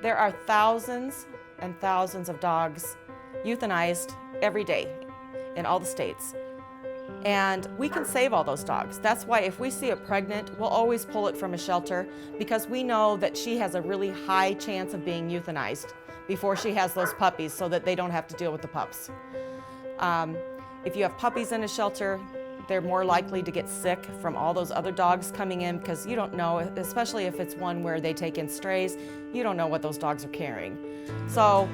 There are thousands and thousands of dogs euthanized every day in all the states. And we can save all those dogs. That's why if we see it pregnant, we'll always pull it from a shelter because we know that she has a really high chance of being euthanized before she has those puppies so that they don't have to deal with the pups. If you have puppies in a shelter, they're more likely to get sick from all those other dogs coming in because you don't know, especially if it's one where they take in strays, you don't know what those dogs are carrying. So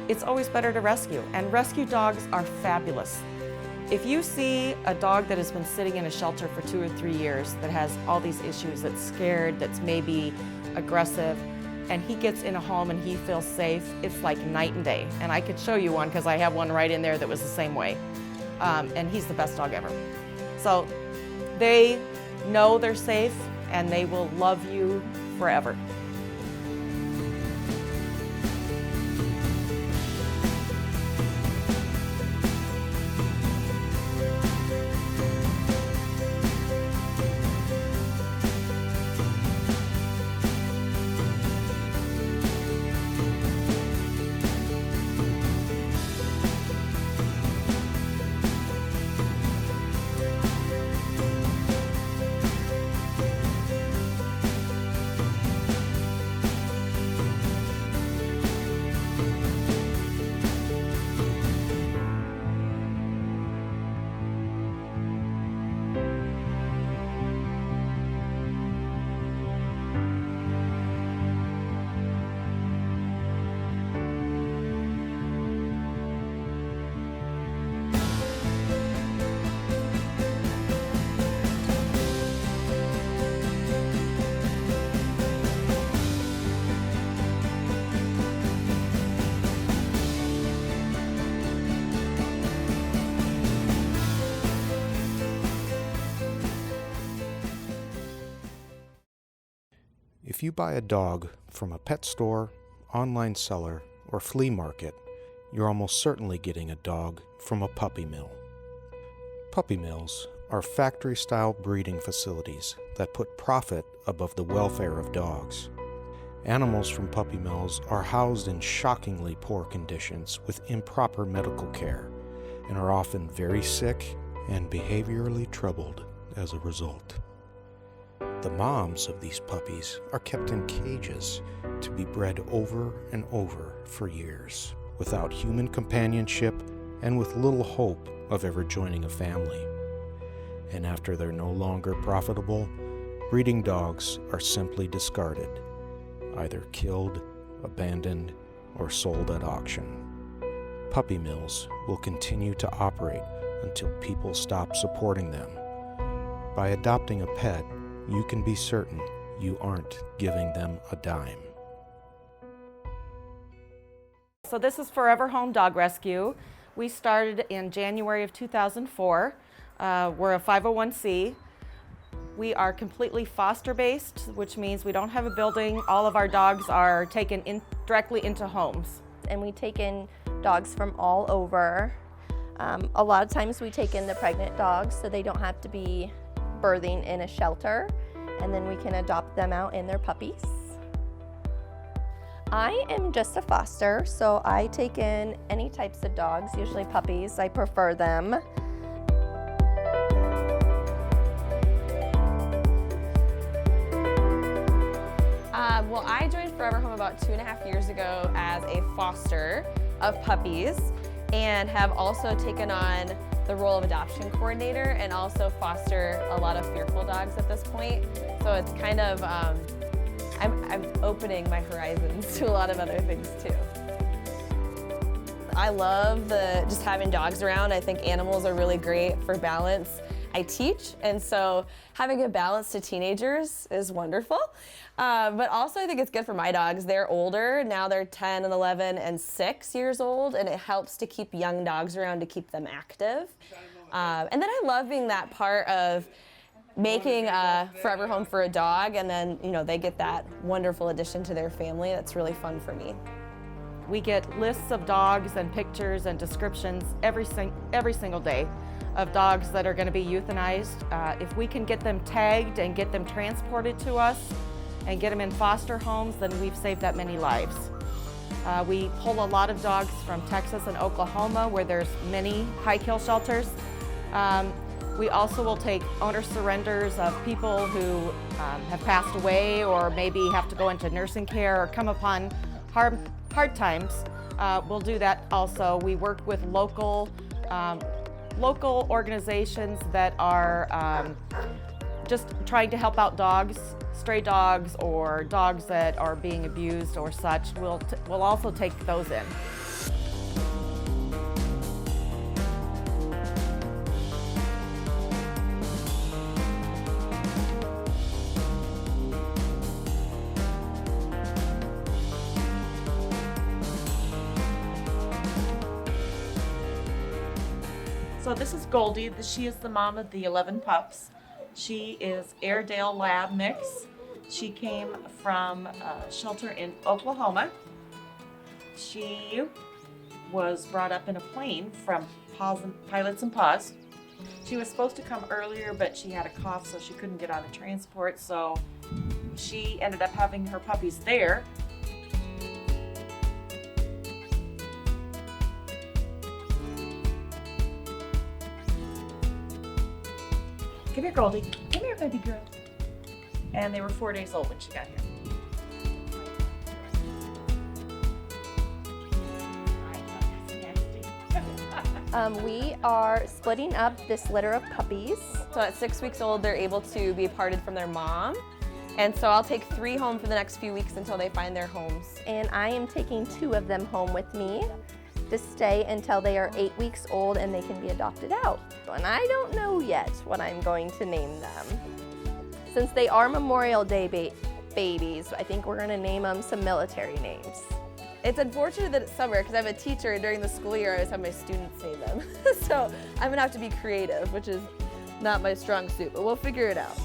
it's always better to rescue, and rescue dogs are fabulous. If you see a dog that has been sitting in a shelter for 2 or 3 years that has all these issues, that's scared, that's maybe aggressive, and he gets in a home and he feels safe, it's like night and day. And I could show you one because I have one right in there that was the same way. And he's the best dog ever. So they know they're safe and they will love you forever. If you buy a dog from a pet store, online seller, or flea market, you're almost certainly getting a dog from a puppy mill. Puppy mills are factory-style breeding facilities that put profit above the welfare of dogs. Animals from puppy mills are housed in shockingly poor conditions with improper medical care and are often very sick and behaviorally troubled as a result. The moms of these puppies are kept in cages to be bred over and over for years, without human companionship and with little hope of ever joining a family. And after they're no longer profitable, breeding dogs are simply discarded, either killed, abandoned, or sold at auction. Puppy mills will continue to operate until people stop supporting them. By adopting a pet, you can be certain you aren't giving them a dime. So this is Forever Home Dog Rescue. We started in January of 2004. We're a 501c. We are completely foster-based, which means we don't have a building. All of our dogs are taken directly into homes. And we take in dogs from all over. A lot of times we take in the pregnant dogs so they don't have to be birthing in a shelter, and then we can adopt them out in their puppies. I am just a foster, so I take in any types of dogs, usually puppies. I prefer them. Well, I joined Forever Home about 2.5 years ago as a foster of puppies, and have also taken on the role of adoption coordinator and also foster a lot of fearful dogs at this point. So it's kind of, I'm opening my horizons to a lot of other things too. I love just having dogs around. I think animals are really great for balance. I teach, and so having a balance to teenagers is wonderful. But also I think it's good for my dogs. They're older, now they're 10 and 11 and 6 years old, and it helps to keep young dogs around to keep them active. And then I love being that part of making a forever home for a dog, and then they get that wonderful addition to their family. That's really fun for me. We get lists of dogs and pictures and descriptions every single day of dogs that are going to be euthanized. If we can get them tagged and get them transported to us, and get them in foster homes, then we've saved that many lives. We pull a lot of dogs from Texas and Oklahoma where there's many high kill shelters. We also will take owner surrenders of people who have passed away or maybe have to go into nursing care or come upon hard times. We'll do that also. We work with local organizations that are just trying to help out dogs, stray dogs or dogs that are being abused or such. We'll also take those in. So this is Goldie. She is the mom of the 11 pups. She is Airedale Lab mix. She came from a shelter in Oklahoma. She was brought up in a plane from Pilots and Paws. She was supposed to come earlier, but she had a cough, so she couldn't get on the transport. So she ended up having her puppies there. Come here, Goldie. Come here, baby girl. And they were 4 days old when she got here. We are splitting up this litter of puppies. So at 6 weeks old, they're able to be parted from their mom. And so I'll take 3 home for the next few weeks until they find their homes. And I am taking 2 of them home with me to stay until they are 8 weeks old and they can be adopted out. And I don't know yet what I'm going to name them. Since they are Memorial Day babies, I think we're gonna name them some military names. It's unfortunate that it's summer because I'm a teacher and during the school year I always have my students name them. So I'm gonna have to be creative, which is not my strong suit, but we'll figure it out.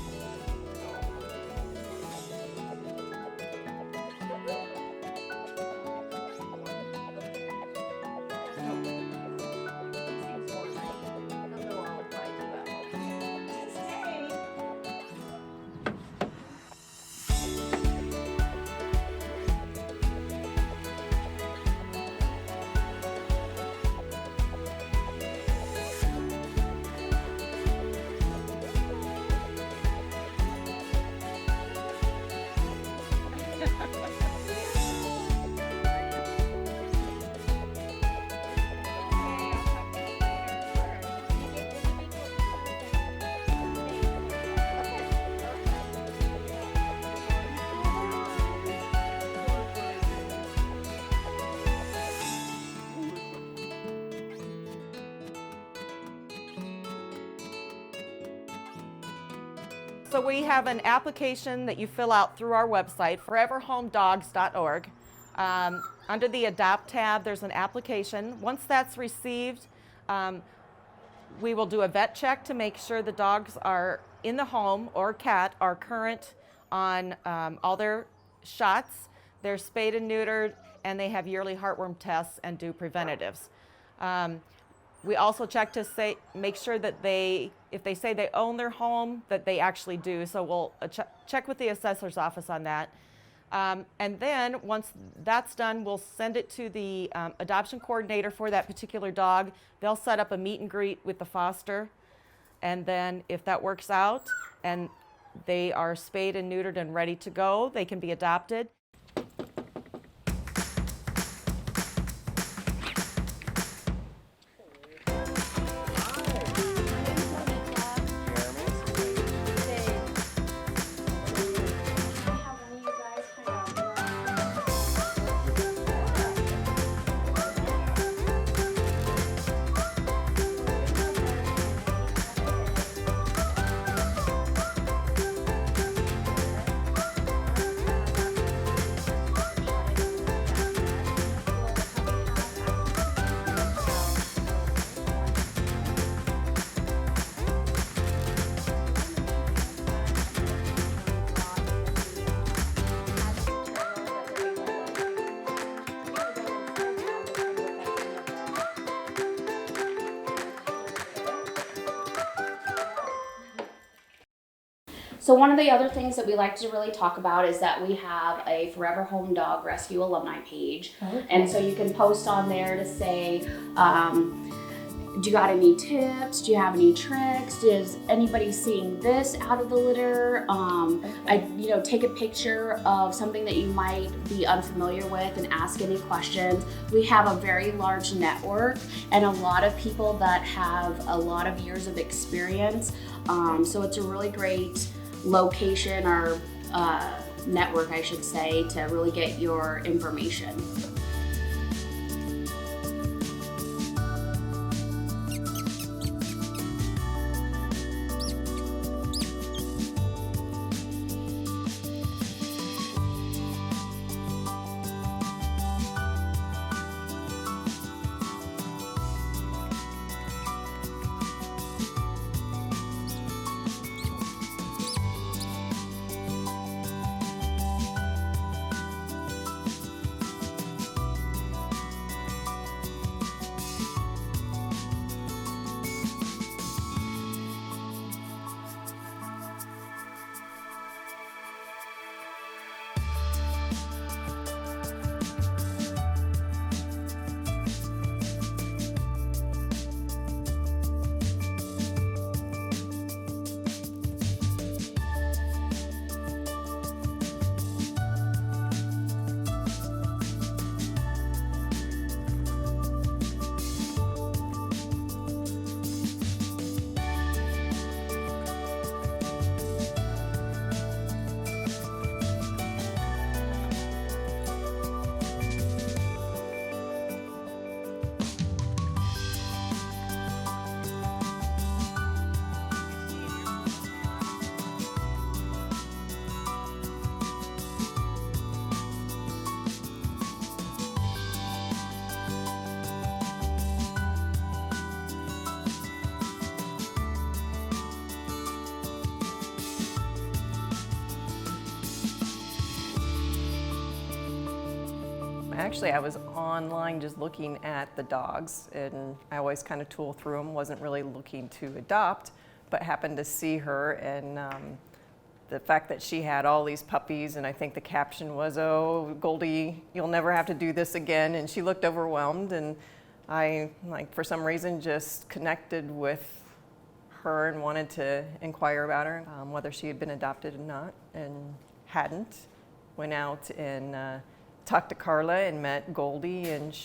So we have an application that you fill out through our website, foreverhomedogs.org. Under the Adopt tab, there's an application. Once that's received, we will do a vet check to make sure the dogs are in the home or cat are current on all their shots. They're spayed and neutered, and they have yearly heartworm tests and do preventatives. We also check to make sure that if they say they own their home, that they actually do. So we'll check with the assessor's office on that. And then once that's done, we'll send it to the adoption coordinator for that particular dog. They'll set up a meet and greet with the foster. And then if that works out and they are spayed and neutered and ready to go, they can be adopted. So one of the other things that we like to really talk about is that we have a Forever Home Dog Rescue alumni page. And so you can post on there to say, do you got any tips? Do you have any tricks? Is anybody seeing this out of the litter? Take a picture of something that you might be unfamiliar with and ask any questions. We have a very large network and a lot of people that have a lot of years of experience. So it's a really great location or network, I should say, to really get your information. Actually, I was online just looking at the dogs, and I always kind of tool through them, wasn't really looking to adopt, but happened to see her, and the fact that she had all these puppies, and I think the caption was, "Oh, Goldie, you'll never have to do this again," and she looked overwhelmed, and I, for some reason, just connected with her and wanted to inquire about her, whether she had been adopted or not, and hadn't. Went out and talked to Carla and met Goldie, and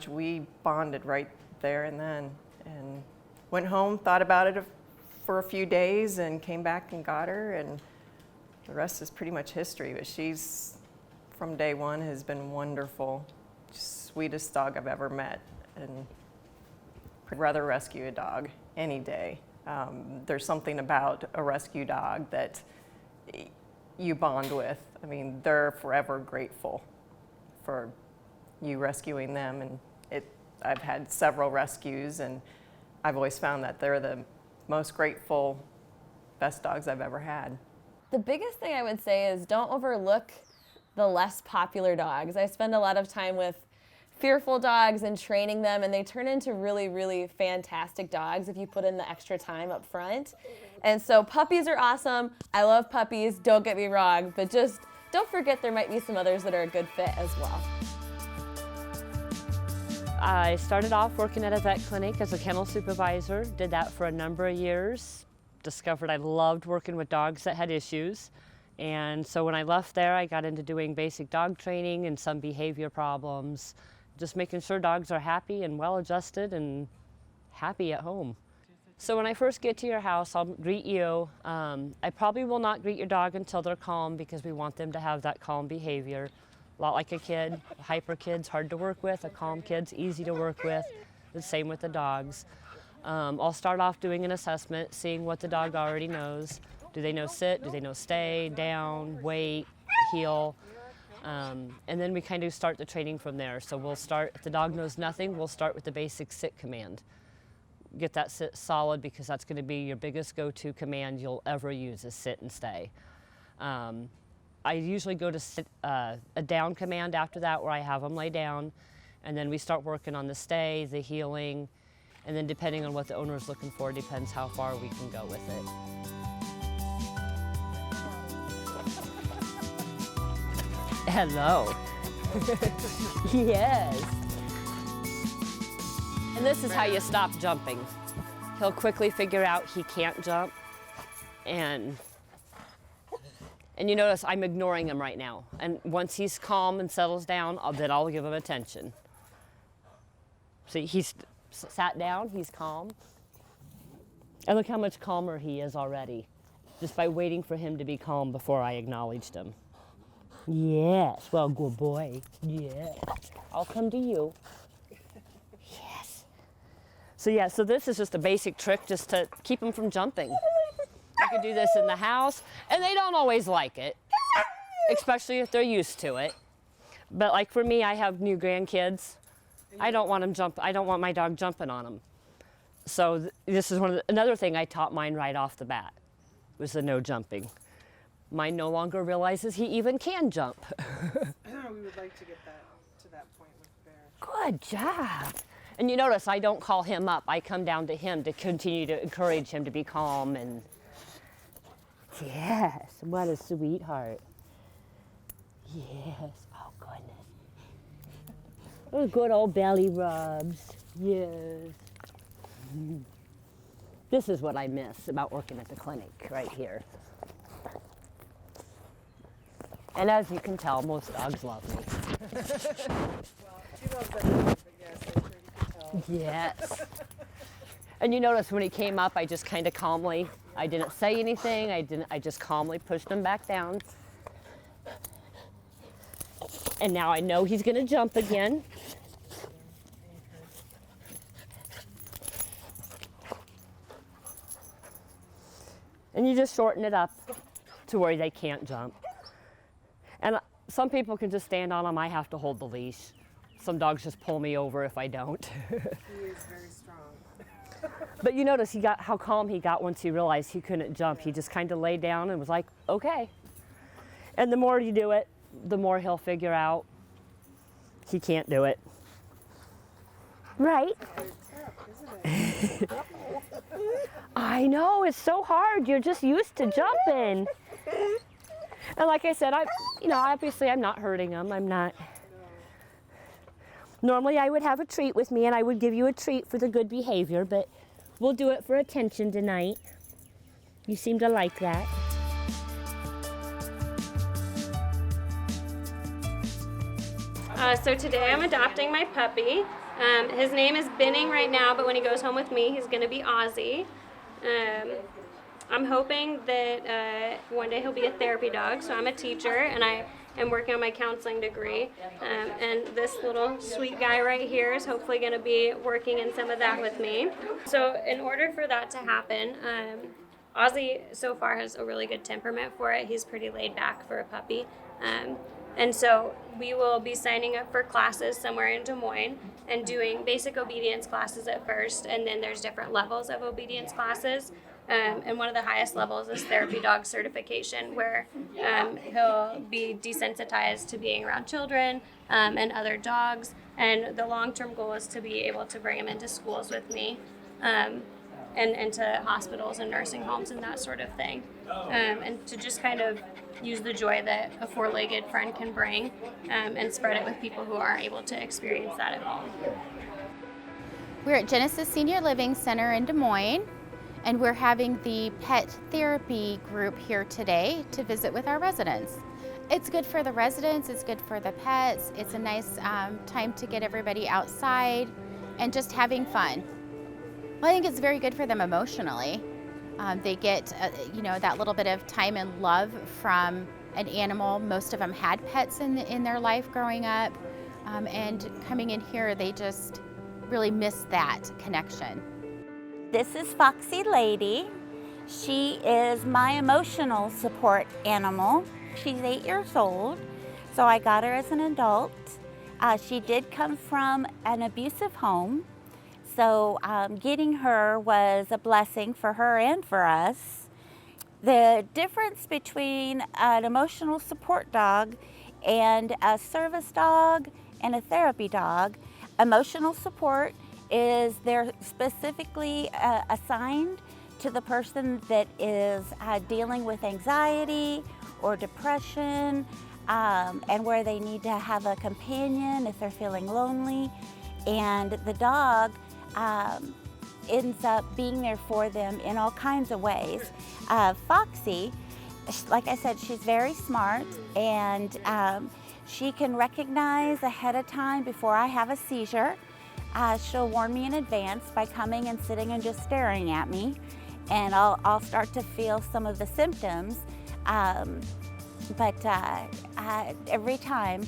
we bonded right there and then. And went home, thought about it for a few days, and came back and got her, and the rest is pretty much history. But she's, from day one, has been wonderful. Sweetest dog I've ever met, and I'd rather rescue a dog any day. There's something about a rescue dog that you bond with. I mean, they're forever grateful for you rescuing them, and I've had several rescues, and I've always found that they're the most grateful, best dogs I've ever had. The biggest thing I would say is don't overlook the less popular dogs. I spend a lot of time with fearful dogs and training them, and they turn into really, really fantastic dogs if you put in the extra time up front. And so puppies are awesome. I love puppies, don't get me wrong, but just don't forget there might be some others that are a good fit as well. I started off working at a vet clinic as a kennel supervisor, did that for a number of years, discovered I loved working with dogs that had issues. And so when I left there, I got into doing basic dog training and some behavior problems, just making sure dogs are happy and well adjusted and happy at home. So when I first get to your house, I'll greet you. I probably will not greet your dog until they're calm, because we want them to have that calm behavior. A lot like a kid. A hyper kid's hard to work with, a calm kid's easy to work with. The same with the dogs. I'll start off doing an assessment, seeing what the dog already knows. Do they know sit? Do they know stay, down, wait, heel? And then we kind of start the training from there. So we'll start, if the dog knows nothing, we'll start with the basic sit command. Get that sit solid, because that's going to be your biggest go-to command you'll ever use, is sit and stay. I usually go to sit, a down command after that, where I have them lay down, and then we start working on the stay, the heeling, and then depending on what the owner is looking for, depends how far we can go with it. Hello. Yes. And this is how you stop jumping. He'll quickly figure out he can't jump, and you notice I'm ignoring him right now. And once he's calm and settles down, then I'll give him attention. See, he's sat down, he's calm. And look how much calmer he is already, just by waiting for him to be calm before I acknowledged him. Yes, well, good boy. Yes, I'll come to you. Yes. So yeah, so this is just a basic trick just to keep him from jumping. You can do this in the house, and they don't always like it, especially if they're used to it. But like for me, I have new grandkids. I don't want my dog jumping on them. So this is another thing I taught mine right off the bat, was the no jumping. Mine no longer realizes he even can jump. We would like to get to that point with Bear. Good job. And you notice I don't call him up. I come down to him to continue to encourage him to be calm. And yes, what a sweetheart. Yes, oh goodness. Oh, good old belly rubs. Yes. This is what I miss about working at the clinic right here. And as you can tell, most dogs love me. Well, she loves everything, but yes, I'm sure you can tell. Yes. And you notice when he came up, I just kind of calmly, I didn't say anything, I just calmly pushed him back down. And now I know he's gonna jump again. And you just shorten it up to where they can't jump. And some people can just stand on them. I have to hold the leash. Some dogs just pull me over if I don't. He is very strong. But you notice how calm he got once he realized he couldn't jump. He just kind of laid down and was like, okay. And the more you do it, the more he'll figure out he can't do it. Right? Isn't it? I know, it's so hard. You're just used to jumping. And like I said, obviously I'm not hurting him. I'm not. Normally I would have a treat with me and I would give you a treat for the good behavior, but we'll do it for attention tonight. You seem to like that. So today I'm adopting my puppy. His name is Binning right now, but when he goes home with me, he's going to be Ozzy. I'm hoping that one day he'll be a therapy dog. So I'm a teacher, and I am working on my counseling degree. And this little sweet guy right here is hopefully going to be working in some of that with me. So in order for that to happen, Ozzy so far has a really good temperament for it. He's pretty laid back for a puppy. And so we will be signing up for classes somewhere in Des Moines and doing basic obedience classes at first, and then there's different levels of obedience classes. And one of the highest levels is therapy dog certification, where he'll be desensitized to being around children and other dogs. And the long-term goal is to be able to bring him into schools with me and into hospitals and nursing homes and that sort of thing. And to just kind of use the joy that a four-legged friend can bring and spread it with people who aren't able to experience that at home. We're at Genesis Senior Living Center in Des Moines, and we're having the pet therapy group here today to visit with our residents. It's good for the residents, it's good for the pets, it's a nice time to get everybody outside and just having fun. Well, I think it's very good for them emotionally. They get, that little bit of time and love from an animal. Most of them had pets in their life growing up, and coming in here, they just really miss that connection. This is Foxy Lady. She is my emotional support animal. She's 8 years old, so I got her as an adult. She did come from an abusive home. So getting her was a blessing for her and for us. The difference between an emotional support dog and a service dog and a therapy dog, emotional support is they're specifically assigned to the person that is dealing with anxiety or depression, and where they need to have a companion if they're feeling lonely. And the dog ends up being there for them in all kinds of ways. Foxy, like I said, she's very smart, and she can recognize ahead of time before I have a seizure. She'll warn me in advance by coming and sitting and just staring at me, and I'll start to feel some of the symptoms. But every time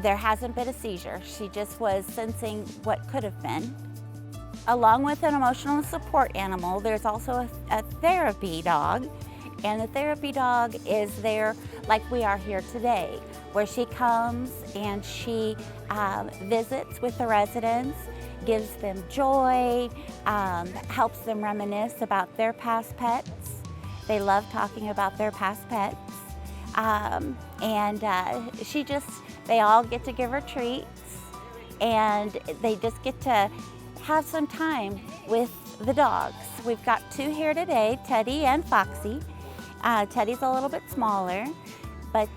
there hasn't been a seizure. She just was sensing what could have been. Along with an emotional support animal, there's also a therapy dog. And the therapy dog is there like we are here today, where she comes and she visits with the residents, gives them joy, helps them reminisce about their past pets. They love talking about their past pets. They all get to give her treats, and they just get to have some time with the dogs. We've got two here today, Teddy and Foxy. Teddy's a little bit smaller, but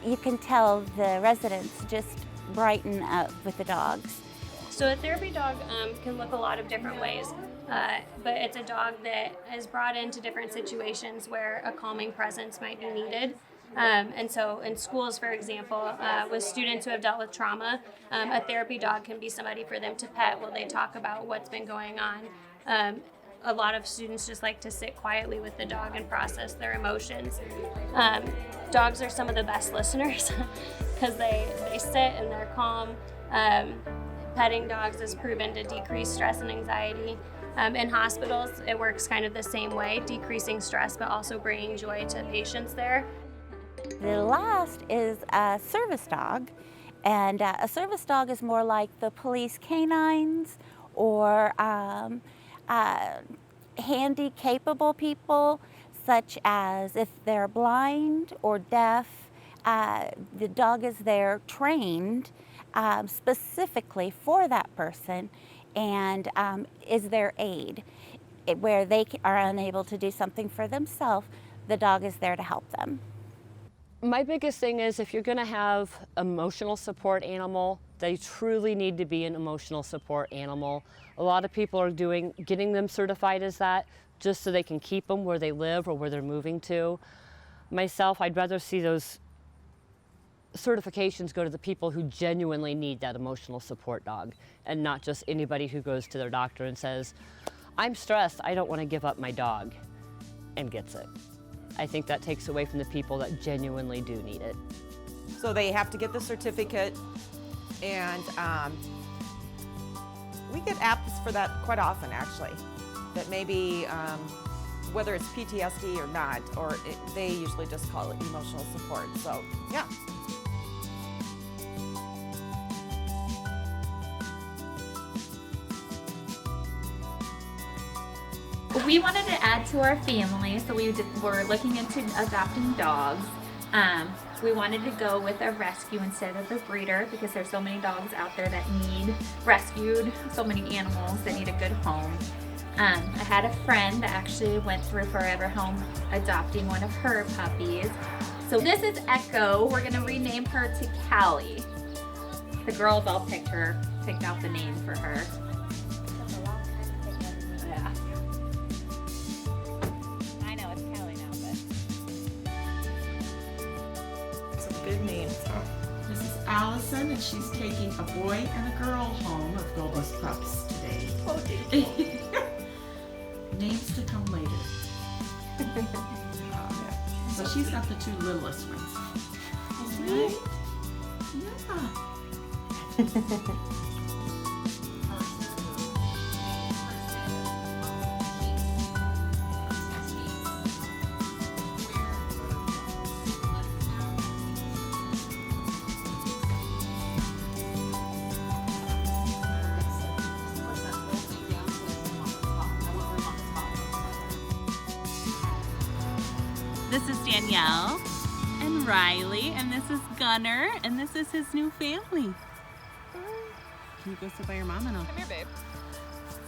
you can tell the residents just brighten up with the dogs. So a therapy dog can look a lot of different ways, but it's a dog that is brought into different situations where a calming presence might be needed. And so in schools, for example, with students who have dealt with trauma, a therapy dog can be somebody for them to pet while they talk about what's been going on. A lot of students just like to sit quietly with the dog and process their emotions. Dogs are some of the best listeners because they sit and they're calm. Petting dogs is proven to decrease stress and anxiety. In hospitals, it works kind of the same way, decreasing stress but also bringing joy to patients there. The last is a service dog, and a service dog is more like the police canines or handy, capable people, such as if they're blind or deaf, the dog is there trained specifically for that person and is their aid. Where they are unable to do something for themselves, the dog is there to help them. My biggest thing is if you're going to have emotional support animal, they truly need to be an emotional support animal. A lot of people are getting them certified as that just so they can keep them where they live or where they're moving to. Myself, I'd rather see those certifications go to the people who genuinely need that emotional support dog and not just anybody who goes to their doctor and says, I'm stressed, I don't want to give up my dog, and gets it. I think that takes away from the people that genuinely do need it. So they have to get the certificate, and we get apps for that quite often, actually, that maybe whether it's PTSD or not, or they usually just call it emotional support. So yeah. We wanted to add to our family, so we're looking into adopting dogs. We wanted to go with a rescue instead of a breeder because there's so many dogs out there that need rescued, so many animals that need a good home. I had a friend that actually went through Forever Home adopting one of her puppies. So this is Echo. We're gonna rename her to Callie. The girls all picked out the name for her. Good names. This is Allison, and she's taking a boy and a girl home of Goldie's pups today. Oh, Names to come later. So she's got the two littlest ones. Right? Yeah. This is Danielle and Riley, and this is Gunner, and this is his new family. Can you go sit by your mama now? Come here, babe.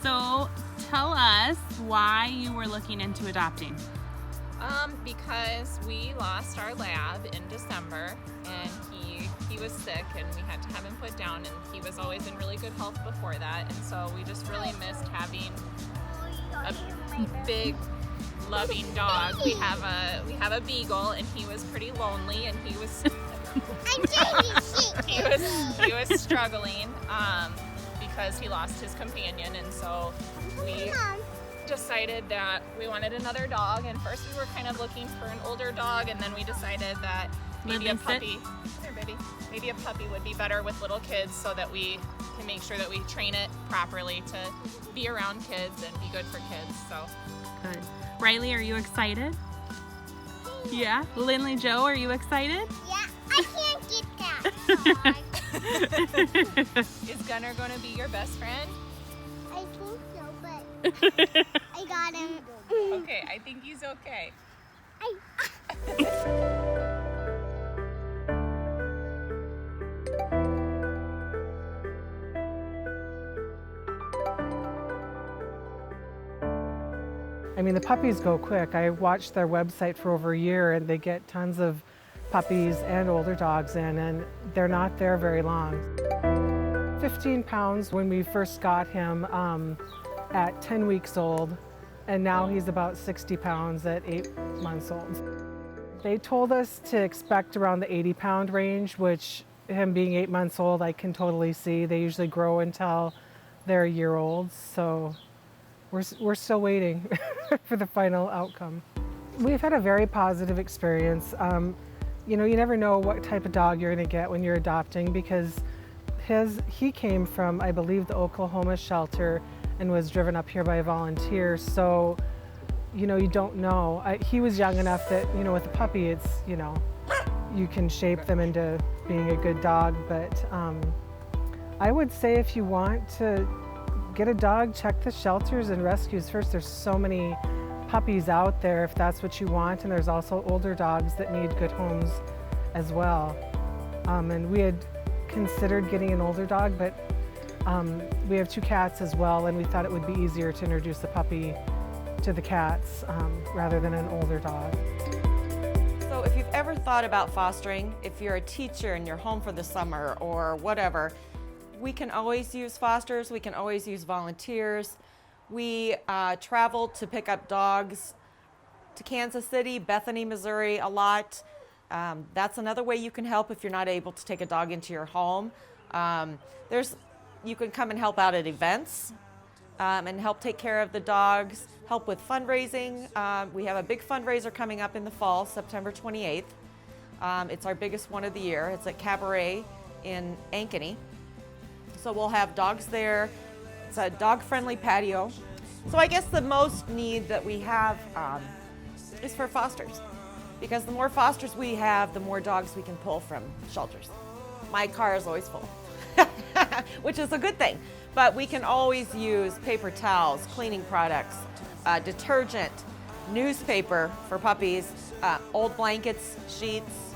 So tell us why you were looking into adopting. Because we lost our lab in December, and he was sick, and we had to have him put down, and he was always in really good health before that, and so we just really missed having a big, loving dog. We have a beagle, and he was pretty lonely, and he was he was struggling because he lost his companion, and so we decided that we wanted another dog. And first we were kind of looking for an older dog, and then we decided that maybe a puppy, here baby, maybe a puppy would be better with little kids, so that we can make sure that we train it properly to be around kids and be good for kids. So Good. Riley, are you excited? Yeah. Lindley Joe, are you excited? Yeah, I can't get that. is Gunner going to be your best friend? I think so, but I got him. Okay, I think he's okay. I mean, the puppies go quick. I watched their website for over a year, and they get tons of puppies and older dogs in, and they're not there very long. 15 pounds when we first got him at 10 weeks old, and now he's about 60 pounds at 8 months old. They told us to expect around the 80-pound range, which him being 8 months old, I can totally see. They usually grow until they're a year old, so we're still waiting for the final outcome. We've had a very positive experience. You know, you never know what type of dog you're going to get when you're adopting, because he came from, I believe, the Oklahoma shelter and was driven up here by a volunteer. So, you know, you don't know. He was young enough that, you know, with a puppy, it's, you know, you can shape them into being a good dog. But I would say if you want to get a dog, check the shelters and rescues first. There's so many puppies out there if that's what you want, and there's also older dogs that need good homes as well. And we had considered getting an older dog, but we have 2 cats as well, and we thought it would be easier to introduce the puppy to the cats rather than an older dog. So if you've ever thought about fostering, if you're a teacher and you're home for the summer or whatever, we can always use fosters, we can always use volunteers. We travel to pick up dogs to Kansas City, Bethany, Missouri a lot. That's another way you can help if you're not able to take a dog into your home. You can come and help out at events and help take care of the dogs, help with fundraising. We have a big fundraiser coming up in the fall, September 28th. It's our biggest one of the year. It's at Cabaret in Ankeny. So we'll have dogs there. It's a dog-friendly patio. So I guess the most need that we have is for fosters, because the more fosters we have, the more dogs we can pull from shelters. My car is always full, which is a good thing, but we can always use paper towels, cleaning products, detergent, newspaper for puppies, old blankets, sheets.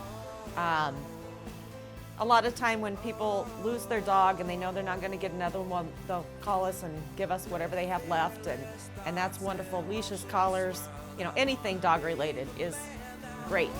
A lot of time when people lose their dog and they know they're not going to get another one, they'll call us and give us whatever they have left, and that's wonderful. Leashes, collars, you know, anything dog related is great.